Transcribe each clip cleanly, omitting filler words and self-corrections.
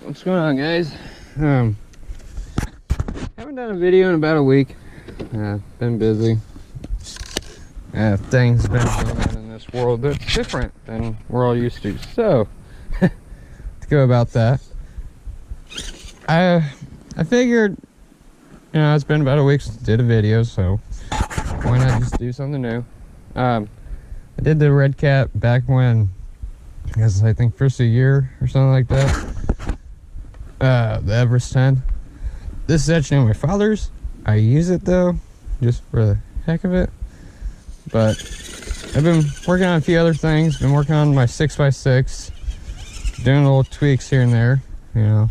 What's going on, guys? Haven't done a video in about a week. Been busy. Things been going on in this world that's different than we're all used to. So, to go about that, I figured, you know, it's been about a week since I did a video, so why not just do something new? I did the redcat back when, I think first a year or something like that. The Everest 10. This is actually my father's. I use it though, just for the heck of it. But I've been working on a few other things. Been working on my 6x6, doing little tweaks here and there, you know.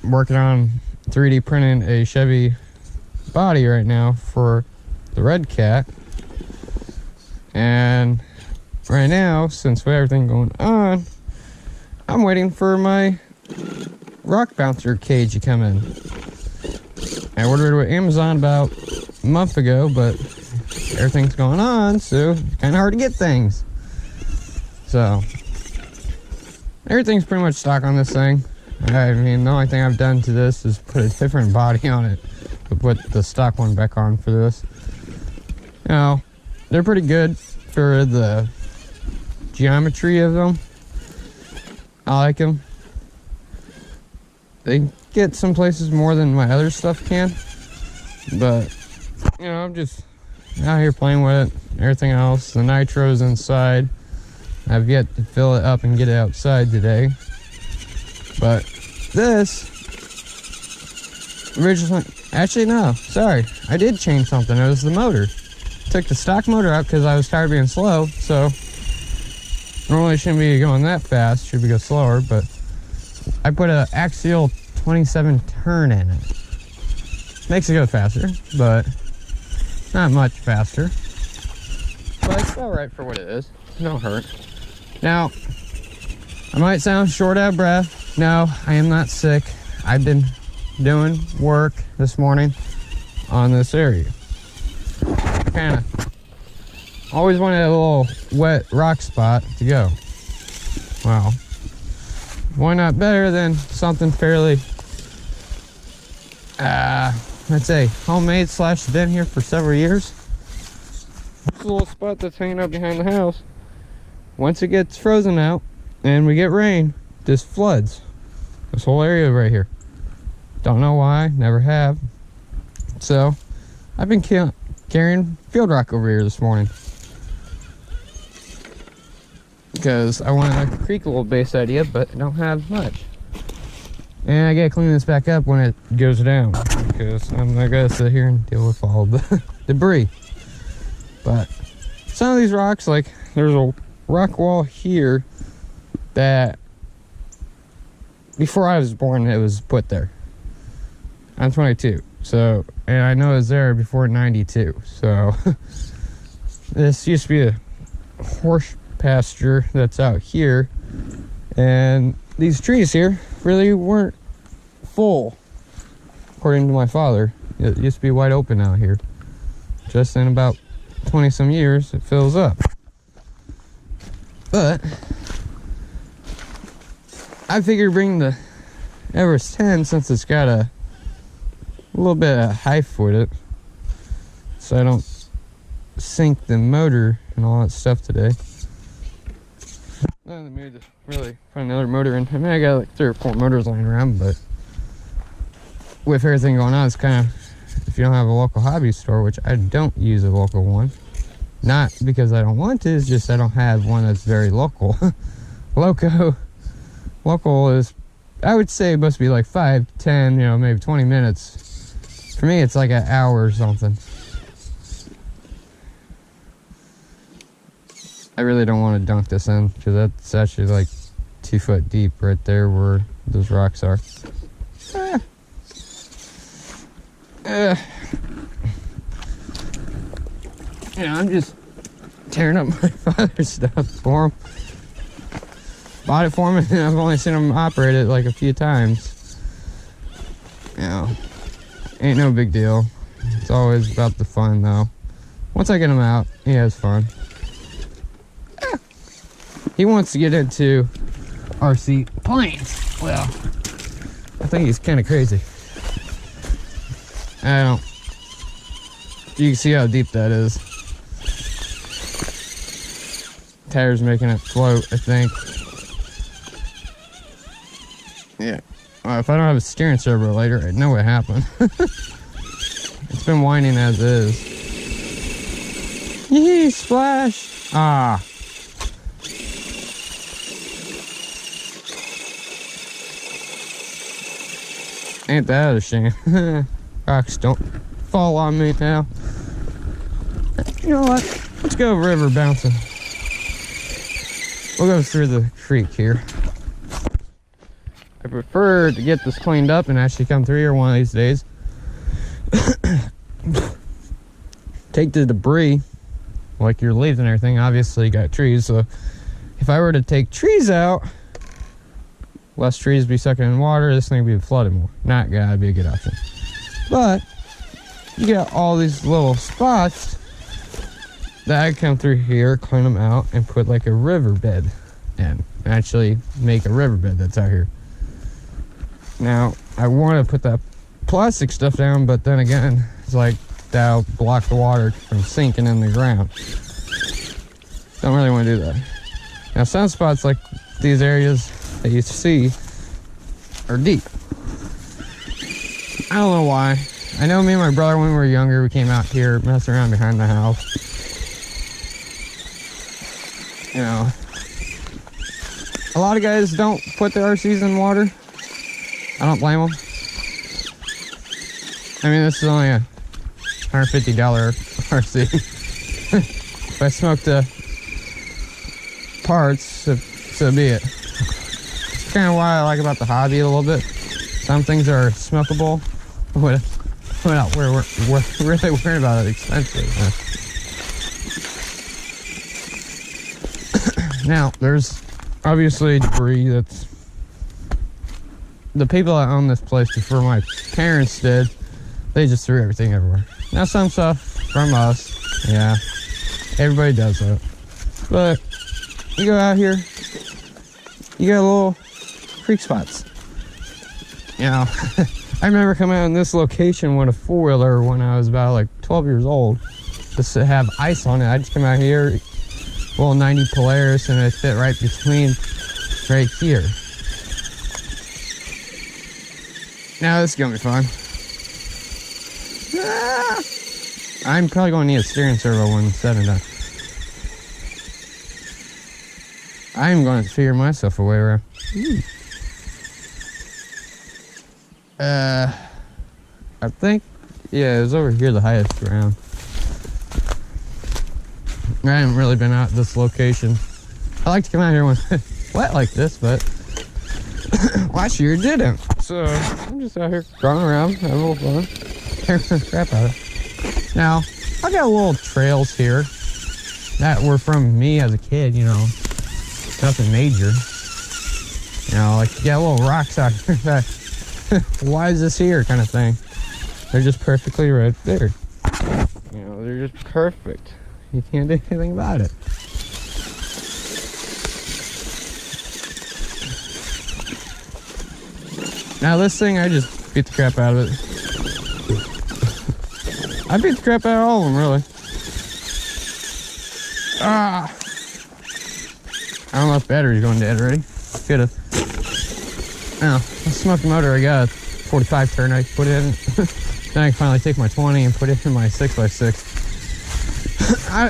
Working on 3D printing a Chevy body right now for the redcat. And right now, since with everything going on, I'm waiting for my rock bouncer cage to come in. I ordered it with Amazon about a month ago, but everything's going on, so it's kind of hard to get things. So everything's pretty much stock on this thing. I mean, the only thing I've done to this is put a different body on it, to put the stock one back on for this. You know, they're pretty good for the geometry of them. I like them. They get some places more than my other stuff can, but you know, I'm just out here playing with it. Everything else, the nitro's inside. I've yet to fill it up and get it outside today. But this originally, actually no, sorry, I did change something. It was the motor. Took the stock motor out because I was tired of being slow, so normally shouldn't be going that fast, should be go slower, but I put an axial 27 turn in it. Makes it go faster, but not much faster. But it's alright for what it is. It don't hurt. Now, I might sound short out of breath. No, I am not sick. I've been doing work this morning on this area. Kinda always wanted a little wet rock spot to go. Well, why not better than something fairly, let's say, homemade / been here for several years. This little spot that's hanging out behind the house, once it gets frozen out and we get rain, just floods this whole area right here. Don't know why, never have. So I've been carrying field rock over here this morning because I want a creek little base idea, but I don't have much. And I gotta clean this back up when it goes down because I'm not gonna sit here and deal with all the debris. But some of these rocks, like there's a rock wall here that before I was born it was put there. I'm 22, so, and I know it was there before 92, so this used to be a horse pasture that's out here, and these trees here really weren't full, according to my father. It used to be wide open out here. Just in about 20 some years it fills up. But I figured bring the Everest 10, since it's got a little bit of height with it, so I don't sink the motor and all that stuff today. Not in the mood to really find another motor in. I mean, I got like 3 or 4 motors lying around, but with everything going on, it's kind of, if you don't have a local hobby store, which I don't use a local one, not because I don't want to, it's just I don't have one that's very local. Local is, I would say it must be like 5, 10, you know, maybe 20 minutes. For me, it's like an hour or something. I really don't want to dunk this in because that's actually like 2 foot deep right there where those rocks are. You know, I'm just tearing up my father's stuff for him. Bought it for him, and I've only seen him operate it like a few times. You know, ain't no big deal. It's always about the fun, though. Once I get him out, he has fun. He wants to get into RC planes. Well, I think he's kind of crazy. I don't. You can see how deep that is. Tire's making it float, I think. Yeah. If I don't have a steering servo later, I know what happened. It's been whining as is. Yee, splash! Ah. Ain't that a shame? Rocks don't fall on me now. You know what? Let's go river bouncing. We'll go through the creek here. I prefer to get this cleaned up and actually come through here one of these days. Take the debris, like your leaves and everything. Obviously, you got trees, so if I were to take trees out, less trees be sucking in water, this thing would be flooded more. Not gonna be a good option. But you got all these little spots that I come through here, clean them out, and put like a riverbed in. Actually make a riverbed that's out here. Now, I want to put that plastic stuff down, but then again, it's like that'll block the water from sinking in the ground. Don't really want to do that. Now, some spots like these areas that you see are deep. I don't know why. I know me and my brother, when we were younger, we came out here, messed around behind the house. You know, a lot of guys don't put their RCs in water. I don't blame them. I mean, this is only a $150 RC. If I smoke the parts, so be it. It's kind of what I like about the hobby a little bit. Some things are smokable without we're really worried about it expensive. Now, there's obviously debris that's... The people that own this place before my parents did, they just threw everything everywhere. Now, some stuff from us, yeah, everybody does that. But you go out here, you got little creek spots. You know, I remember coming out in this location with a four-wheeler when I was about like 12 years old, just to have ice on it. I just come out here, little 90 Polaris, and it fit right between right here. Now this is gonna be fun. Ah! I'm probably gonna need a steering servo when it's said and done. I'm gonna figure myself a way around. I think, yeah, it was over here, the highest ground. I haven't really been out at this location. I like to come out here when it's wet like this, but last year it didn't. So I'm just out here crawling around, having a little fun, tearing the crap out of it. Now, I got little trails here that were from me as a kid, you know, nothing major. You know, like you got little rocks out here that, why is this here kind of thing. They're just perfectly right there. You know, they're just perfect. You can't do anything about it. Now this thing, I just beat the crap out of it. I beat the crap out of all of them, really. Ah! I don't know if battery's going dead already. Could've. Now, the smoky motor, I got a 45 turn I put in. Then I can finally take my 20 and put it in my 6x6.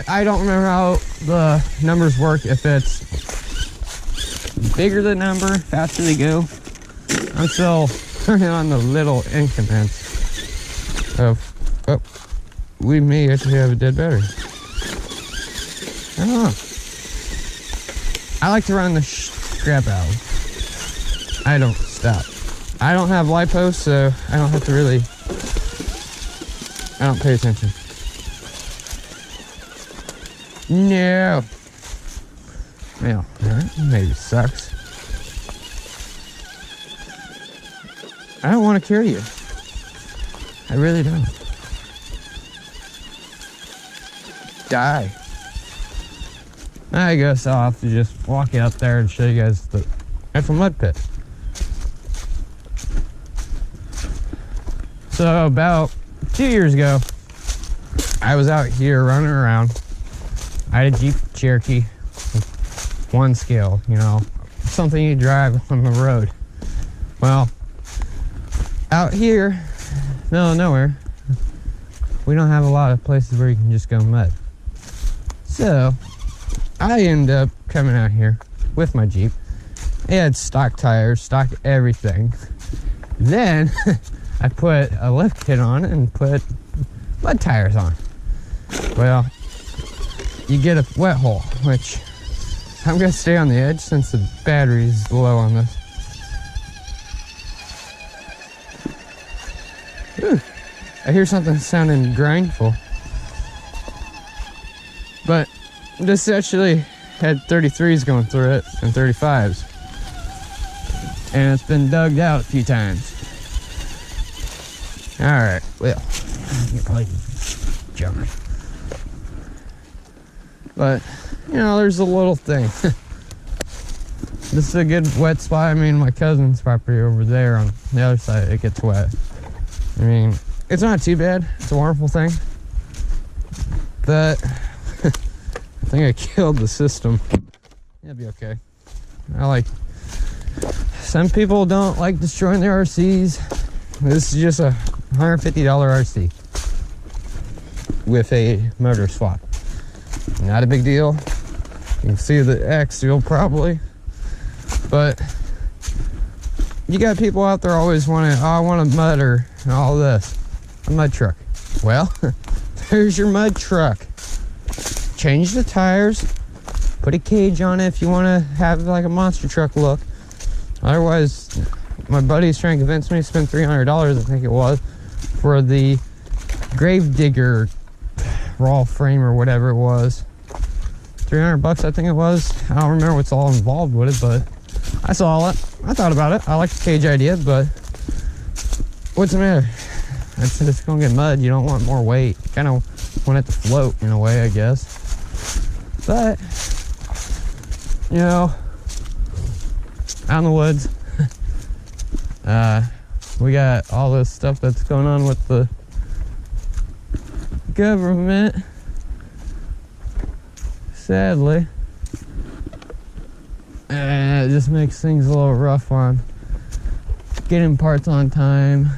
I don't remember how the numbers work, if it's bigger the number, faster they go. I'm still turning on the little increments of, oh, we may actually have a dead battery. I don't know. I like to run the scrap out. I don't stop. I don't have LiPo, so I don't have to really, I don't pay attention. No. Well, that maybe sucks. I don't want to carry you. I really don't. Die. I guess I'll have to just walk out there and show you guys the Natural mud pit. So about 2 years ago, I was out here running around. I had a Jeep Cherokee, one scale, you know, something you drive on the road. Well, out here, middle of nowhere, we don't have a lot of places where you can just go mud. So I ended up coming out here with my Jeep. It had stock tires, stock everything. Then I put a lift kit on it and put mud tires on. Well, you get a wet hole, which I'm gonna stay on the edge since the battery's low on this. Ooh, I hear something sounding grindful. But this actually had 33s going through it and 35s. And it's been dug out a few times. Alright, well, you're probably jumping. But, you know, there's a little thing. This is a good wet spot. I mean, my cousin's property over there on the other side, it gets wet. I mean, it's not too bad. It's a wonderful thing. But I think I killed the system. It'll be okay. Some people don't like destroying their RCs. This is just a $150 RC with a motor swap. Not a big deal. You can see the axial probably, but you got people out there always wanting, oh, I want a mudder and all this. A mud truck. Well, there's your mud truck. Change the tires, put a cage on it if you want to have like a monster truck look. Otherwise, my buddy's trying to convince me to spend $300, I think it was, for the Gravedigger raw frame or whatever it was. $300 I think it was. I don't remember what's all involved with it, but I saw it. I thought about it. I like the cage idea, but what's the matter? I said it's gonna get mud. You don't want more weight. You kind of want it to float in a way, I guess. But you know, out in the woods, we got all this stuff that's going on with the government. Sadly, it just makes things a little rough on getting parts on time,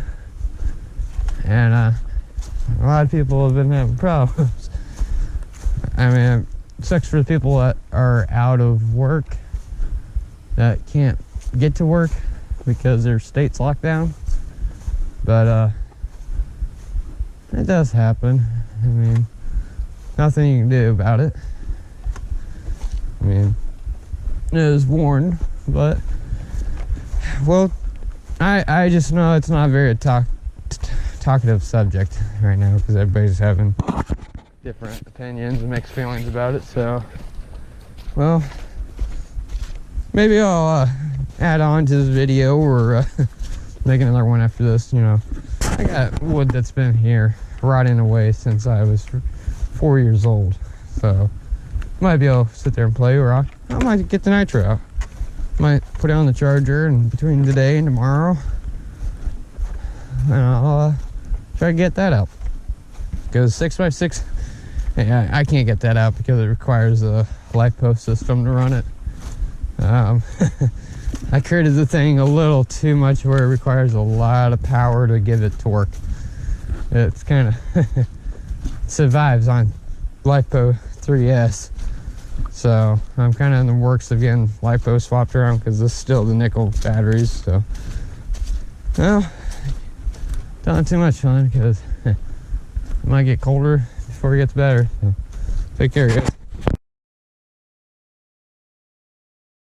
and a lot of people have been having problems. I mean, it sucks for the people that are out of work that can't get to work because their state's locked down, but it does happen. I mean, nothing you can do about it. I mean, it was warned, but, well, I just know it's not a very talkative subject right now because everybody's having different opinions and mixed feelings about it. So, well, maybe I'll add on to this video or make another one after this. You know, I got wood that's been here rotting away since I was 4 years old, so might be able to sit there and play, or I might get the nitro out. Might put it on the charger, and between today and tomorrow, and I'll try to get that out. Because 6x6, yeah, I can't get that out because it requires a LiPo system to run it. I created the thing a little too much where it requires a lot of power to give it to work. It's kind of survives on LiPo 3S. So I'm kind of in the works of getting LiPo swapped around because this is still the nickel batteries. So, well, not too much fun because it might get colder before it gets better. So take care, guys.